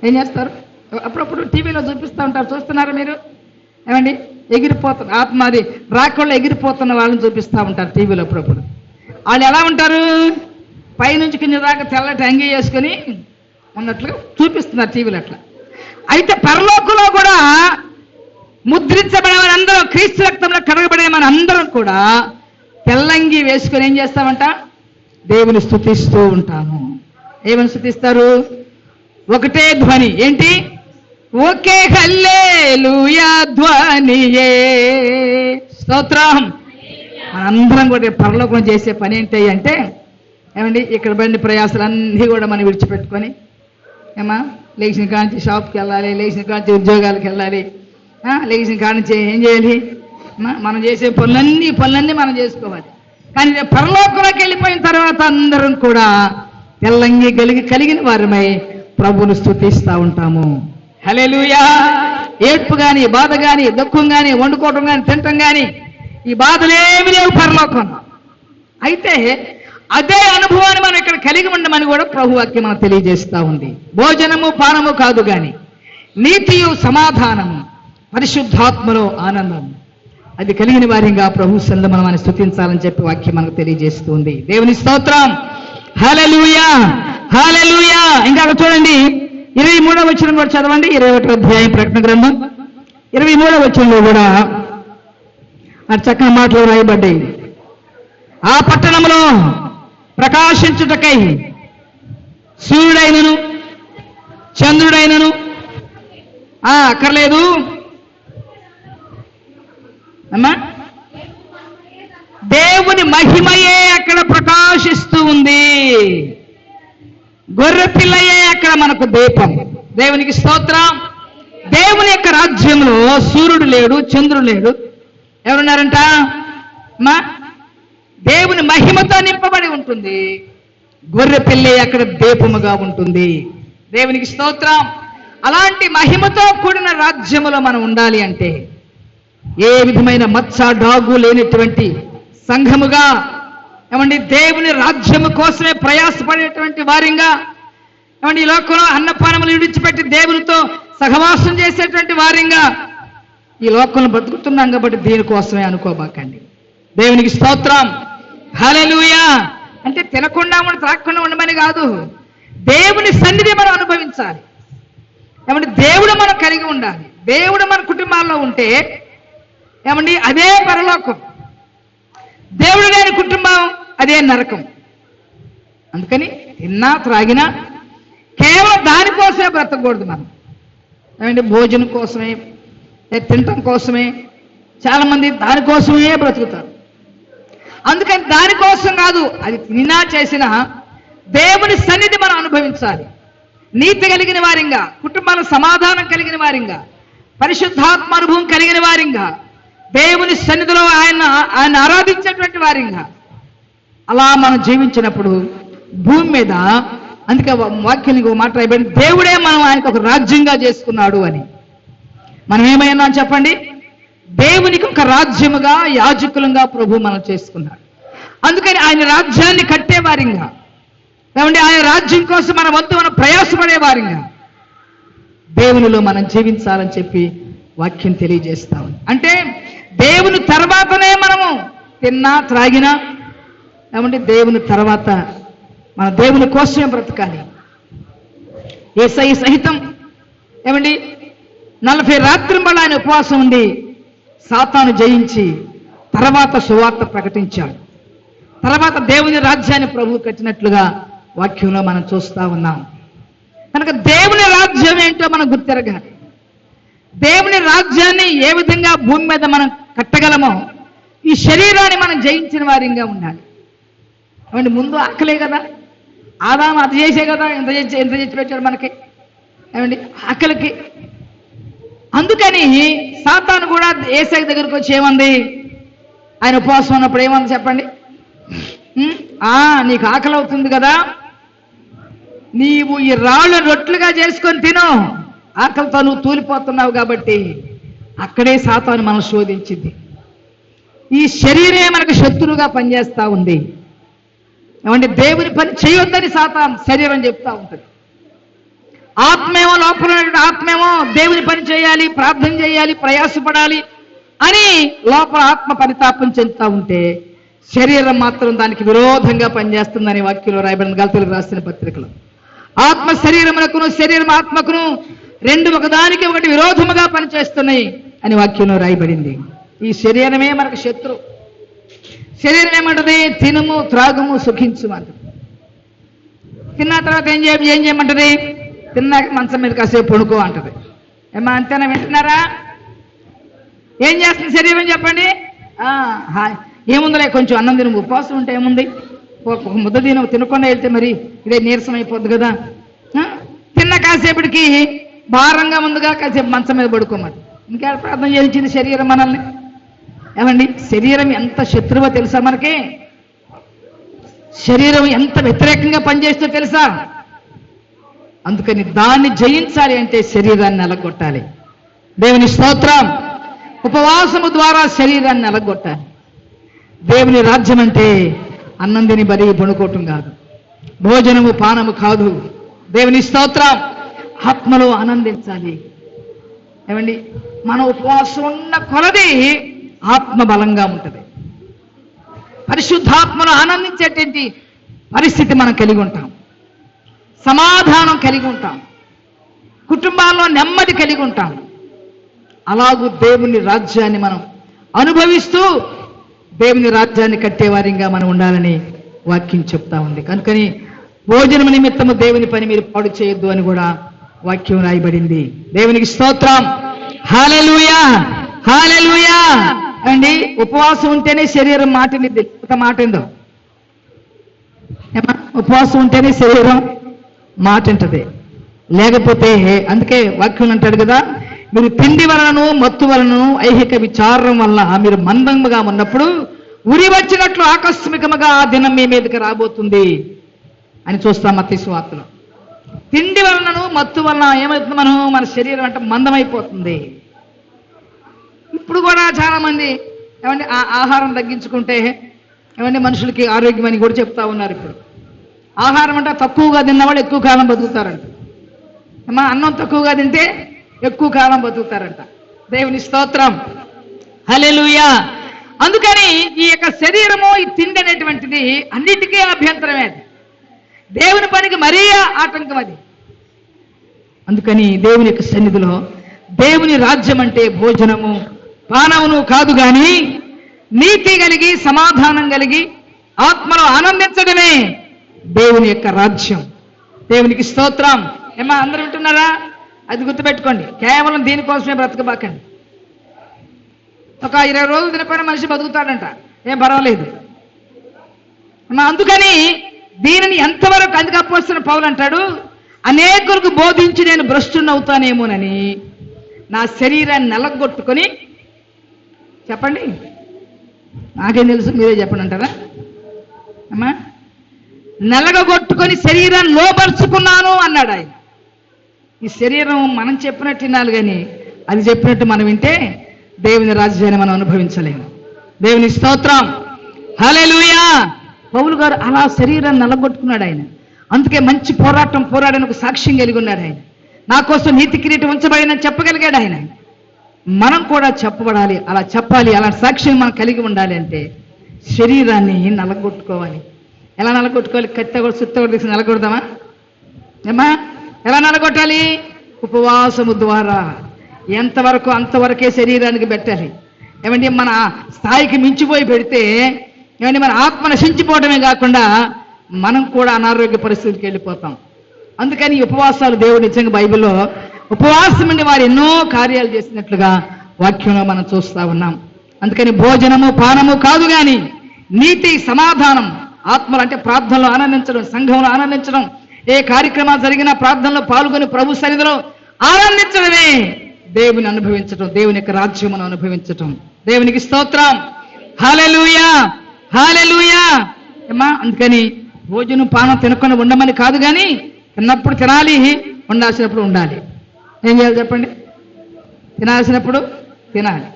ఏం చేస్తారు? అప్పుడప్పుడు టీవీలో చూపిస్తూ ఉంటారు, చూస్తున్నారా మీరు? ఏమండి, ఎగిరిపోతున్న ఆత్మది రాకుండా ఎగిరిపోతున్న వాళ్ళని చూపిస్తూ ఉంటారు టీవీలో అప్పుడప్పుడు. వాళ్ళు ఎలా ఉంటారు? పైనుంచి కింద దాకా తెల్లటి అంగీ వేసుకొని ఉన్నట్లుగా చూపిస్తున్నారు టీవీలో అట్లా. అయితే పరలోకంలో కూడా ముద్రించబడిన వారందరూ, క్రీస్తు రక్తంలో కడగబడిన మన అందరం కూడా తెల్లంగి వేసుకొని ఏం చేస్తామంట? దేవుని స్తుతిస్తూ ఉంటాము. ఏమని స్తుతిస్తారు? ఒకటే ధ్వని. ఏంటి? ఓకే హల్లెలూయా ధ్వనియే. స్తోత్రం. మనందరం కూడా పరలోకం చేసే పని ఏంటి అంటే, ఏమండి, ఇక్కడ బండి ప్రయాసాలన్నీ కూడా మనం విడిచిపెట్టుకొని, ఏమా లేచిన కాంచి షాప్కి వెళ్ళాలి, లేచిన కాంచి ఉద్యోగాలకు వెళ్ళాలి, లేచిన కాంచి ఏం చేయాలి? మనం చేసే పనులన్నీ మనం చేసుకోవాలి. కానీ పరలోకంలోకి వెళ్ళిపోయిన తర్వాత అందరం కూడా తెల్లంగి కలిగిన వారమై ప్రభువును స్తుతిస్తూ ఉంటాము. హల్లెలూయా. ఏడ్పు కానీ, బాధ కానీ, దుఃఖం కానీ, వండుకోవడం కానీ, తినటం కానీ, ఈ బాధలేమి లేవు పరలోకం. అయితే అదే అనుభవాన్ని మనం ఇక్కడ కలిగి ఉండమని కూడా ప్రభు వాక్యం మనకు తెలియజేస్తూ ఉంది. భోజనము పానము కాదు కానీ నీతియు సమాధానము పరిశుద్ధాత్మలో ఆనందం అది కలిగిన వారిగా ప్రభు సన్నిధిలో మనం ఆయన స్తుతించాలని చెప్పి వాక్యం మనకు తెలియజేస్తుంది. దేవుని స్తోత్రం. హల్లెలూయా, హల్లెలూయా. ఇంకా చూడండి 23వ వచనం కూడా చదవండి. 21వ అధ్యాయం ప్రకటన గ్రంథం 23వ వచనంలో కూడా చక్కని మాటలు రాయబడ్డాయి. ఆ పట్టణంలో ప్రకాశించుటకై సూర్యుడైనను చంద్రుడైనను అక్కర్లేదు అమ్మా, దేవుని మహిమయే అక్కడ ప్రకాశిస్తూ ఉంది. గొర్రె పిల్లయే అక్కడ మనకు దీపం. దేవునికి స్తోత్రం. దేవుని యొక్క రాజ్యంలో సూర్యుడు లేడు, చంద్రుడు లేడు. ఎవరున్నారంట? అమ్మా, దేవుని మహిమతో నింపబడి ఉంటుంది. గొర్రె పిల్లే అక్కడ దీపముగా ఉంటుంది. దేవునికి స్తోత్రం. అలాంటి మహిమతో కూడిన రాజ్యములో మనం ఉండాలి అంటే ఏ విధమైన మచ్చ డాగు లేనటువంటి సంఘముగా, ఏమండి, దేవుని రాజ్యము కోసమే ప్రయాసపడేటువంటి వారిగా, ఏమండి, ఈ లోకంలో అన్నపానములు విడిచిపెట్టి దేవునితో సహవాసం చేసేటువంటి వారిగా ఈ లోకంలో బతుకుతున్నాం కాబట్టి దీనికోసమే అనుకోబాకండి. దేవునికి స్తోత్రం. హల్లెలూయా. అంటే తినకుండా త్రాగకుండా ఉండమని కాదు, దేవుని సన్నిధి మనం అనుభవించాలి. ఏమంటే దేవుడు మనం కలిగి ఉండాలి. దేవుడు మన కుటుంబాల్లో ఉంటే ఏమండి అదే పరలోకం. దేవుడు లేని కుటుంబం అదే నరకం. అందుకని తిన్నా త్రాగినా కేవలం దానికోసమే బ్రతకూడదు. మనం ఏమంటే భోజనం కోసమే, తినటం కోసమే చాలామంది దానికోసమే బ్రతుకుతారు. అందుకని దానికోసం కాదు, అది తిన్నా చేసినా దేవుని సన్నిధి మనం అనుభవించాలి. నీతి కలిగిన వారింగా, కుటుంబాల సమాధానం కలిగిన వారింగా, పరిశుద్ధాత్మ అనుభవం కలిగిన వారింగా, దేవుని సన్నిధిలో ఆయన ఆరాధించేటువంటి వారింగా అలా మనం జీవించినప్పుడు భూమి మీద, అందుకే వాక్యానికి ఒక మాట రాయబడింది, దేవుడే మనం ఆయనకు ఒక రాజ్యంగా చేసుకున్నాడు అని. మనం ఏమైనా చెప్పండి? దేవునికి ఒక రాజ్యముగా, యాజకులుగా ప్రభు మనం చేసుకున్నాడు. అందుకని ఆయన రాజ్యాన్ని కట్టేవారిగా, ఏమంటే ఆయన రాజ్యం కోసం మన వంతు మనం ప్రయాసపడేవారిగా దేవునిలో మనం జీవించాలని చెప్పి వాక్యం తెలియజేస్తా ఉంది. అంటే దేవుని తర్వాతనే మనము తిన్నా త్రాగినా, ఏమంటే దేవుని తర్వాత మన దేవుని కోసమే బ్రతకాలి. యేసయ్య సహితం ఏమండి 40 రాత్రింబళ్ళు ఆయన ఉపవాసం ఉండి సాతాను జయించి తర్వాత సువార్త ప్రకటించాడు. తర్వాత దేవుని రాజ్యాన్ని ప్రభువు కట్టినట్లుగా వాక్యంలో మనం చూస్తూ ఉన్నాం. కనుక దేవుని రాజ్యం ఏంటో మనం గుర్తెరగాలి. దేవుని రాజ్యాన్ని ఏ విధంగా భూమి మీద మనం కట్టగలమో ఈ శరీరాన్ని మనం జయించిన వారిగా ఉండాలి. ఏమండి, ముందు ఆకలే కదా, ఆదాము అది చేసే కదా ఎంత చేసి పెట్టాడు మనకి. ఏమండి, ఆకలికి. అందుకని సాతాను కూడా యేసయ్య దగ్గరికి వచ్చి ఏమంది, ఆయన ఉపవాసం ఉన్నప్పుడు ఏమంది చెప్పండి, నీకు ఆకలి అవుతుంది కదా, నీవు ఈ రాళ్ళు రొట్టెలుగా చేసుకొని తిను, ఆకలితో నువ్వు తూలిపోతున్నావు కాబట్టి. అక్కడే సాతాను మనం శోధించింది. ఈ శరీరమే మనకు శత్రువుగా పనిచేస్తూ ఉంది. ఏమంటే దేవుని పని చేయొద్దని సాతాను శరీరం చెప్తా ఉంటుంది. ఆత్మేమో లోపల ఆత్మేమో దేవుని పని చేయాలి, ప్రార్థన చేయాలి, ప్రయాసపడాలి అని లోపల ఆత్మ పరితాపం చెందుతూ ఉంటే శరీరం మాత్రం దానికి విరోధంగా పనిచేస్తుందని వాక్యంలో రాయబడిన గలతీయులకు రాసిన పత్రికలో. ఆత్మ శరీరమునకును శరీరం ఆత్మకును రెండు ఒకదానికి ఒకటి విరోధముగా పనిచేస్తున్నాయి అని వాక్యంలో రాయబడింది. ఈ శరీరమే మనకు శత్రు. శరీరం ఏమంటది, తినుము త్రాగుము సుఖించుము అంటది. తిన్న తర్వాత ఏం చేయమంటది, తిన్నాక మంచం మీద కాసేపు పడుకో అంటది. ఏమా అంతేనా, వింటున్నారా? ఏం చేస్తుంది శరీరం చెప్పండి? ఏముందిలే కొంచెం అన్నం తిను, ఉపవాసం ఉంటే ఏముంది, ఒక ముద్ద తినకుండా వెళ్తే మరి ఇదే నీరసం అయిపోద్ది కదా. తిన్న కాసేపటికి భారంగా ముందుగా కాసేపు మంచం మీద పడుకోమాట. ఇంకా ప్రార్థన చేయించింది శరీరం మనల్ని. ఏమండి, శరీరం ఎంత శత్రువో తెలుసా మనకి? శరీరం ఎంత వ్యతిరేకంగా పనిచేస్తుందో తెలుసా? అందుకని దాన్ని జయించాలి అంటే శరీరాన్ని నెలగొట్టాలి. దేవుని స్తోత్రం. ఉపవాసము ద్వారా శరీరాన్ని నెలగొట్టాలి. దేవుని రాజ్యం అంటే అన్నం తిని బలి పడుకోవటం కాదు, భోజనము పానము కాదు. దేవుని స్తోత్రం. ఆత్మలో ఆనందించాలి. ఏమండి, మన ఉపవాసం ఉన్న కొలది ఆత్మ బలంగా ఉంటుంది. పరిశుద్ధాత్మను ఆనందించేటువంటి పరిస్థితి మనం కలిగి ఉంటాం, సమాధానం కలిగి ఉంటాం, కుటుంబాల్లో నెమ్మది కలిగి ఉంటాం. అలాగూ దేవుని రాజ్యాన్ని మనం అనుభవిస్తూ దేవుని రాజ్యాన్ని కట్టేవారిగా మనం ఉండాలని వాక్యం చెప్తా ఉంది. కనుకని భోజనం నిమిత్తము దేవుని పని మీరు పాడు చేయొద్దు అని కూడా వాక్యం రాయబడింది. దేవునికి స్తోత్రం. హల్లెలూయా, హల్లెలూయా. అండి, ఉపవాసం ఉంటేనే శరీరం మాటినిద్ది. మాట ఏందో, ఉపవాసం ఉంటేనే శరీరం మాట వింటది. లేకపోతే అందుకే వాక్యం అంటాడు కదా, మీరు తిండి వలనను మత్తు వలనను ఐహిక విచారం వల్ల మీరు మందంగా ఉన్నప్పుడు ఉరి వచ్చినట్లు ఆకస్మికముగా ఆ దినం మీ మీదకి రాబోతుంది అని చూస్తాం మత్తయి సువార్తలో. తిండి వలనను మత్తు వలన ఏమవుతుంది, మన శరీరం అంటే మందమైపోతుంది. ఇప్పుడు కూడా చాలా మంది ఏమంటే ఆహారం తగ్గించుకుంటే ఏమంటే మనుషులకి ఆరోగ్యం అని కూడా చెప్తా ఉన్నారు. ఇప్పుడు ఆహారం అంటే తక్కువగా తిన్నవాళ్ళు ఎక్కువ కాలం బతుకుతారంట. అన్నం తక్కువగా తింటే ఎక్కువ కాలం బతుకుతారంట. దేవుని స్తోత్రం. హల్లెలూయా. అందుకని ఈ యొక్క శరీరము, ఈ తిండి అనేటువంటిది అన్నిటికీ అభ్యంతరమే. దేవుని పనికి మరీ ఆటంకం అది. అందుకని దేవుని యొక్క సన్నిధిలో దేవుని రాజ్యం అంటే భోజనము పానమును కాదు గాని నీతి కలిగి సమాధానం కలిగి ఆత్మలో ఆనందించడమే దేవుని యొక్క రాజ్యం. దేవునికి స్తోత్రం. ఏమా అందరూ వింటున్నారా? అది గుర్తుపెట్టుకోండి. కేవలం దీనికోసమే బ్రతకబాకండి. ఒక 20 రోజులు తినకపోయిన మనిషి బతుకుతాడంట, ఏం పర్వాలేదు. అందుకని దీనిని ఎంతవరకు అందుకు అపోస్తలుడైన పౌలు అంటాడు, అనేకులకు బోధించి నేను భ్రష్టునవుతానేమోనని నా శరీరాన్ని నలగొట్టుకొని, చెప్పండి, నాకేం తెలుసు, మీరే చెప్పండి అంటారా అమ్మా, నలగొట్టుకొని శరీరాన్ని లోపరుచుకున్నాను అన్నాడు ఆయన. ఈ శరీరం మనం చెప్పినట్టు వినాలి కానీ అది చెప్పినట్టు మనం వింటే దేవుని రాజ్యాన్ని మనం అనుభవించలేము. దేవుని స్తోత్రం. హల్లెలూయా. పౌలు గారు అలా శరీరాన్ని నలగొట్టుకున్నాడు ఆయన. అందుకే మంచి పోరాడని ఒక సాక్ష్యం కలిగి ఉన్నాడు ఆయన. నా కోసం నీతి కిరీటం ఉంచబడినని చెప్పగలిగాడు ఆయన. మనం కూడా చెప్పబడాలి, అలా చెప్పాలి. అలాంటి సాక్ష్యం మనం కలిగి ఉండాలి అంటే శరీరాన్ని నలగొట్టుకోవాలి. ఎలా నలగొట్టుకోవాలి? కత్తి కూడా సుత్త కూడా తీసి నలగొడదామా? ఏమ్మా, ఎలా నలగొట్టాలి? ఉపవాసము ద్వారా. ఎంతవరకు అంతవరకే శరీరానికి పెట్టాలి. ఏమండి, మన స్థాయికి మించిపోయి పెడితే ఏమండి మన ఆత్మ నశించిపోవడమే కాకుండా మనం కూడా అనారోగ్య పరిస్థితికి వెళ్ళిపోతాం. అందుకని ఈ ఉపవాసాలు దేవుడు నిజంగా బైబిల్లో ఉపవాసం నుండి వారు ఎన్నో కార్యాలు చేసినట్లుగా వాక్యంలో మనం చూస్తూ ఉన్నాం. అందుకని భోజనము పానము కాదు కానీ నీతి సమాధానం, ఆత్మలు అంటే ప్రార్థనలో ఆనందించడం, సంఘంలో ఆనందించడం, ఏ కార్యక్రమాలు జరిగినా ప్రార్థనలో పాల్గొని ప్రభు సన్నిధిలో ఆనందించడమే దేవుని అనుభవించటం, దేవుని యొక్క రాజ్యమును అనుభవించటం. దేవునికి స్తోత్రం. హల్లెలూయా, హల్లెలూయా. ఏమ్మా, అందుకని భోజనం పానం తినకుండా ఉండమని కాదు కానీ తిన్నప్పుడు తినాలి, ఉండాల్సినప్పుడు ఉండాలి. ఏం చేయాలి చెప్పండి? తినాల్సినప్పుడు తినాలి.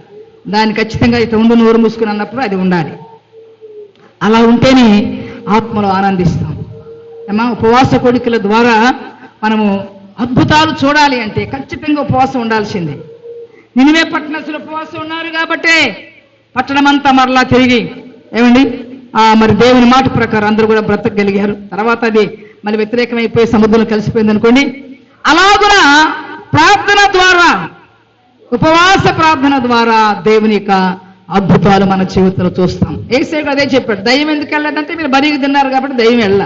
దాన్ని ఖచ్చితంగా ఇట్లా ఉండు నోరు మూసుకుని అన్నప్పుడు అది ఉండాలి. అలా ఉంటేనే ఆత్మలో ఆనందిస్తాం. ఏమా, ఉపవాస కోడికల ద్వారా మనము అద్భుతాలు చూడాలి అంటే ఖచ్చితంగా ఉపవాసం ఉండాల్సిందే. నినివే పట్టణస్తులు ఉపవాసం ఉన్నారు కాబట్టే పట్టణమంతా మరలా తిరిగి ఏమండి మరి దేవుని మాట ప్రకారం అందరూ కూడా బ్రతకగలిగారు. తర్వాత అది మళ్ళీ వ్యతిరేకమైపోయి సముద్రంలో కలిసిపోయింది అనుకోండి. అలాగున ప్రార్థన ద్వారా, ఉపవాస ప్రార్థన ద్వారా దేవుని యొక్క అద్భుతాలు మన జీవితంలో చూస్తాం. యేసు అదే చెప్పాడు, దయ్యం ఎందుకు వెళ్ళదంటే మీరు బరికి తిన్నారు కాబట్టి దయ్యం వెళ్ళ